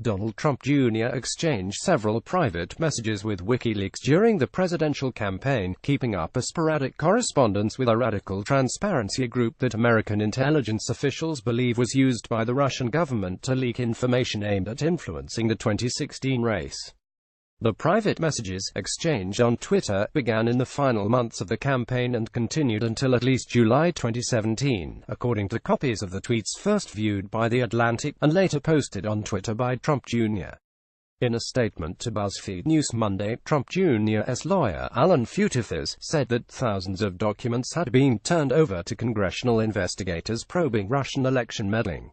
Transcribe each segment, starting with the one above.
Donald Trump Jr. exchanged several private messages with WikiLeaks during the presidential campaign, keeping up a sporadic correspondence with a radical transparency group that American intelligence officials believe was used by the Russian government to leak information aimed at influencing the 2016 race. The private messages, exchanged on Twitter, began in the final months of the campaign and continued until at least July 2017, according to copies of the tweets first viewed by The Atlantic, and later posted on Twitter by Trump Jr. In a statement to BuzzFeed News Monday, Trump Jr.'s lawyer, Alan Futerfas, said that thousands of documents had been turned over to congressional investigators probing Russian election meddling.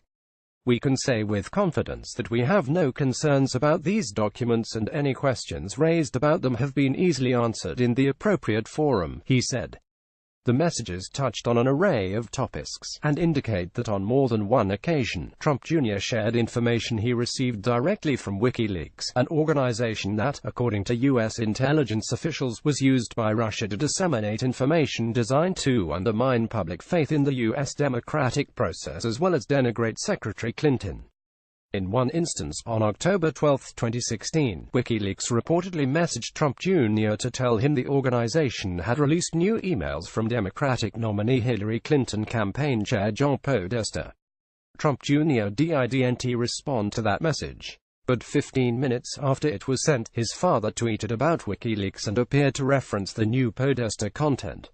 "We can say with confidence that we have no concerns about these documents and any questions raised about them have been easily answered in the appropriate forum," he said. The messages touched on an array of topics, and indicate that on more than one occasion, Trump Jr. shared information he received directly from WikiLeaks, an organization that, according to U.S. intelligence officials, was used by Russia to disseminate information designed to undermine public faith in the U.S. democratic process as well as denigrate Secretary Clinton. In one instance, on October 12, 2016, WikiLeaks reportedly messaged Trump Jr. to tell him the organization had released new emails from Democratic nominee Hillary Clinton campaign chair John Podesta. Trump Jr. didn't respond to that message. But 15 minutes after it was sent, his father tweeted about WikiLeaks and appeared to reference the new Podesta content.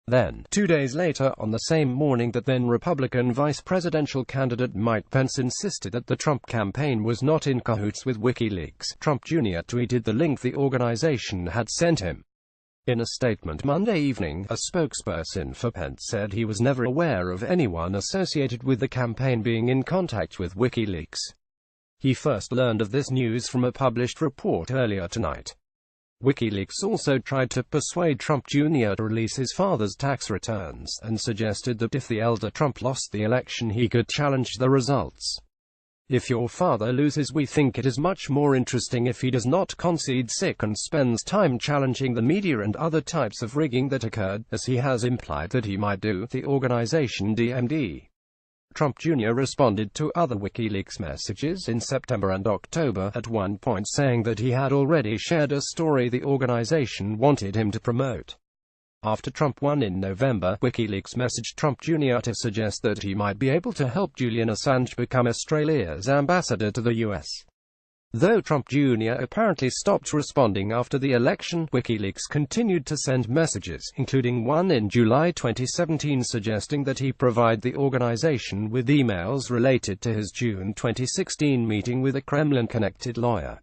Then, 2 days later, on the same morning that then Republican vice presidential candidate Mike Pence insisted that the Trump campaign was not in cahoots with WikiLeaks, Trump Jr. tweeted the link the organization had sent him. In a statement Monday evening, a spokesperson for Pence said he was never aware of anyone associated with the campaign being in contact with WikiLeaks. He first learned of this news from a published report earlier tonight. WikiLeaks also tried to persuade Trump Jr. to release his father's tax returns, and suggested that if the elder Trump lost the election he could challenge the results. "If your father loses, we think it is much more interesting if he does not concede sick and spends time challenging the media and other types of rigging that occurred, as he has implied that he might do," the organization DMD. Trump Jr. responded to other WikiLeaks messages in September and October, at one point saying that he had already shared a story the organization wanted him to promote. After Trump won in November, WikiLeaks messaged Trump Jr. to suggest that he might be able to help Julian Assange become Australia's ambassador to the U.S. Though Trump Jr. apparently stopped responding after the election, WikiLeaks continued to send messages, including one in July 2017 suggesting that he provide the organization with emails related to his June 2016 meeting with a Kremlin-connected lawyer.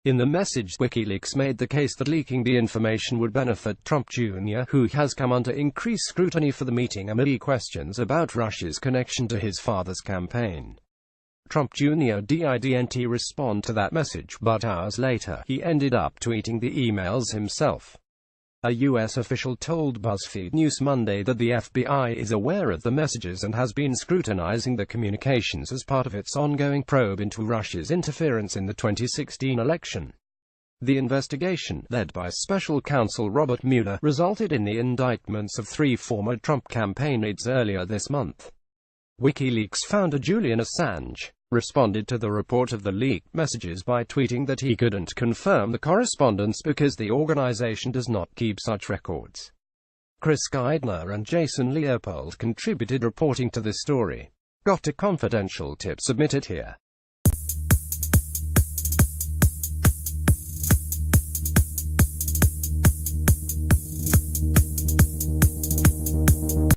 In the message, WikiLeaks made the case that leaking the information would benefit Trump Jr., who has come under increased scrutiny for the meeting amid questions about Russia's connection to his father's campaign. Trump Jr. didn't respond to that message, but hours later, he ended up tweeting the emails himself. A U.S. official told BuzzFeed News Monday that the FBI is aware of the messages and has been scrutinizing the communications as part of its ongoing probe into Russia's interference in the 2016 election. The investigation, led by special counsel Robert Mueller, resulted in the indictments of 3 former Trump campaign aides earlier this month. WikiLeaks founder Julian Assange responded to the report of the leaked messages by tweeting that he couldn't confirm the correspondence because the organization does not keep such records. Chris Geidner and Jason Leopold contributed reporting to this story. Got a confidential tip submitted here.